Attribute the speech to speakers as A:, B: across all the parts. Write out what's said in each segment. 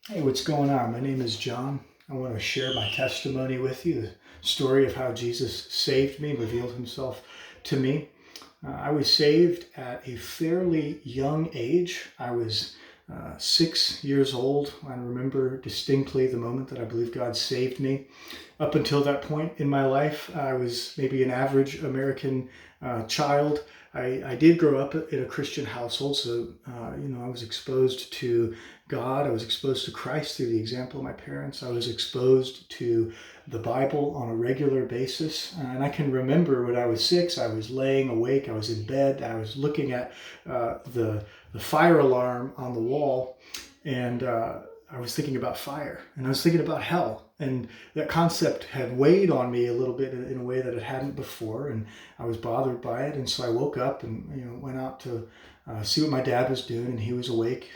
A: Hey, what's going on? My name is John. I want to share my testimony with you, the story of how Jesus saved me, revealed himself to me. I was saved at a fairly young age. I was 6 years old. I remember distinctly the moment that I believe God saved me. Up until that point in my life, I was maybe an average American child. I did grow up in a Christian household, so I was exposed to God. I was exposed to Christ through the example of my parents. I was exposed to the Bible on a regular basis. And I can remember when I was 6, I was laying awake, I was in bed, I was looking at the fire alarm on the wall, and I was thinking about fire, and I was thinking about hell. And that concept had weighed on me a little bit in a way that it hadn't before, and I was bothered by it. And so I woke up and went out to see what my dad was doing, and he was awake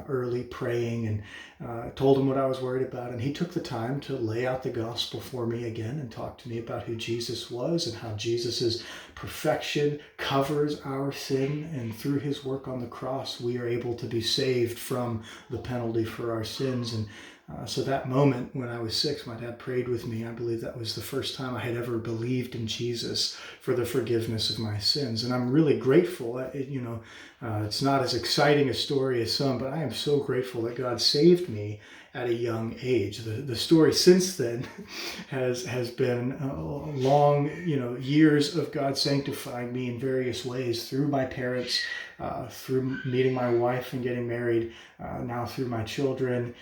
A: early praying, and told him what I was worried about. And he took the time to lay out the gospel for me again and talk to me about who Jesus was and how Jesus's perfection covers our sin, and through his work on the cross we are able to be saved from the penalty for our sins. And so that moment when I was 6, my dad prayed with me. I believe that was the first time I had ever believed in Jesus for the forgiveness of my sins. And I'm really grateful. It's not as exciting a story as some, but I am so grateful that God saved me at a young age. The story since then has been long, years of God sanctifying me in various ways through my parents, through meeting my wife and getting married, now through my children.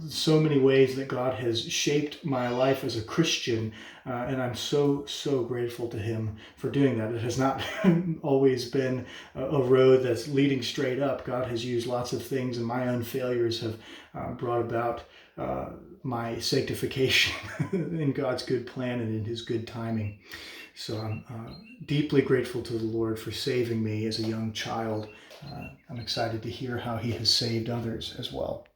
A: So many ways that God has shaped my life as a Christian, and I'm so grateful to him for doing that. It has not always been a road that's leading straight up. God has used lots of things, and my own failures have brought about my sanctification in God's good plan and in his good timing. So I'm deeply grateful to the Lord for saving me as a young child. I'm excited to hear how he has saved others as well.